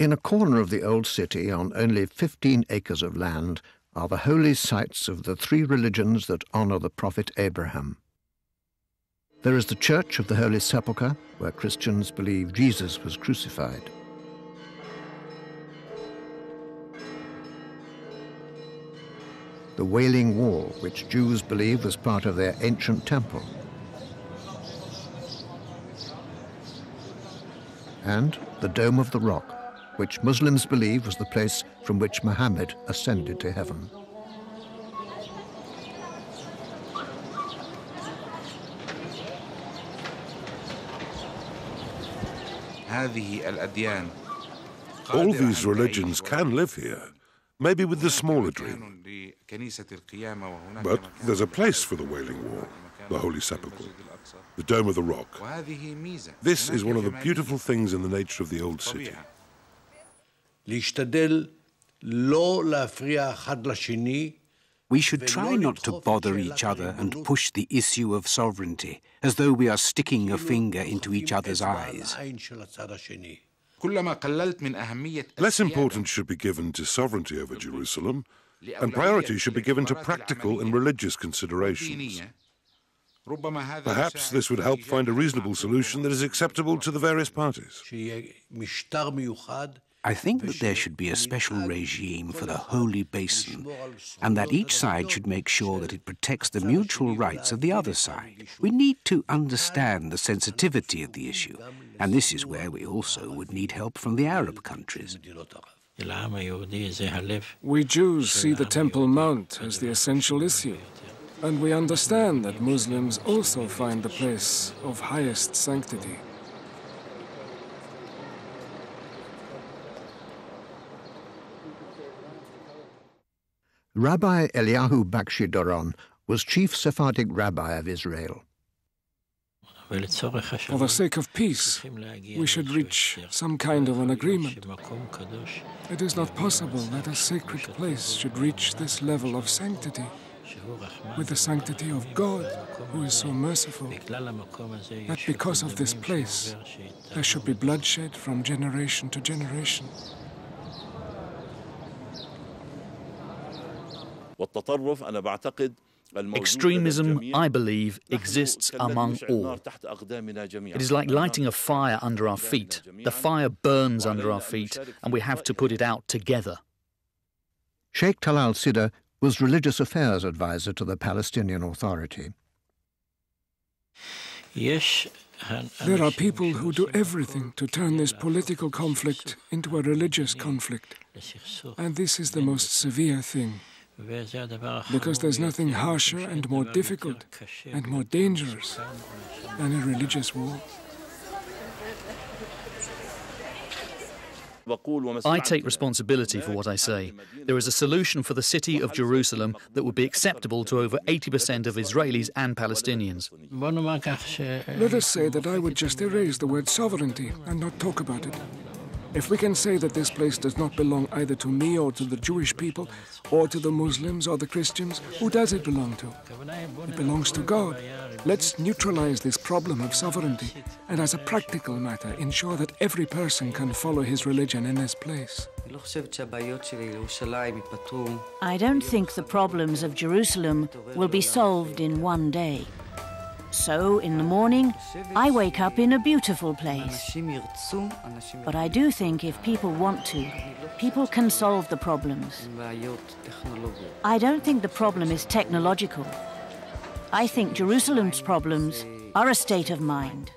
In a corner of the old city, on only 15 acres of land, are the holy sites of the three religions that honor the prophet Abraham. There is the Church of the Holy Sepulchre, where Christians believe Jesus was crucified. The Wailing Wall, which Jews believe was part of their ancient temple. And the Dome of the Rock, which Muslims believe was the place from which Muhammad ascended to heaven. All these religions can live here, maybe with the smaller dream. But there's a place for the Wailing Wall, the Holy Sepulchre, the Dome of the Rock. This is one of the beautiful things in the nature of the old city. We should try not to bother each other and push the issue of sovereignty as though we are sticking a finger into each other's eyes. Less importance should be given to sovereignty over Jerusalem, and priority should be given to practical and religious considerations. Perhaps this would help find a reasonable solution that is acceptable to the various parties. I think that there should be a special regime for the Holy Basin, and that each side should make sure that it protects the mutual rights of the other side. We need to understand the sensitivity of the issue, and this is where we also would need help from the Arab countries. We Jews see the Temple Mount as the essential issue, and we understand that Muslims also find the place of highest sanctity. Rabbi Eliyahu Bakshi Doron was chief Sephardic rabbi of Israel. For the sake of peace, we should reach some kind of an agreement. It is not possible that a sacred place should reach this level of sanctity, with the sanctity of God, who is so merciful, that because of this place, there should be bloodshed from generation to generation. Extremism, I believe, exists among all. It is like lighting a fire under our feet. The fire burns under our feet, and we have to put it out together. Sheikh Talal Sidr was religious affairs advisor to the Palestinian Authority. There are people who do everything to turn this political conflict into a religious conflict, and this is the most severe thing. Because there's nothing harsher and more difficult and more dangerous than a religious war. I take responsibility for what I say. There is a solution for the city of Jerusalem that would be acceptable to over 80% of Israelis and Palestinians. Let us say that I would just erase the word sovereignty and not talk about it. If we can say that this place does not belong either to me or to the Jewish people, or to the Muslims or the Christians, who does it belong to? It belongs to God. Let's neutralize this problem of sovereignty, and as a practical matter, ensure that every person can follow his religion in this place. I don't think the problems of Jerusalem will be solved in one day. So, in the morning, I wake up in a beautiful place. But I do think if people want to, people can solve the problems. I don't think the problem is technological. I think Jerusalem's problems are a state of mind.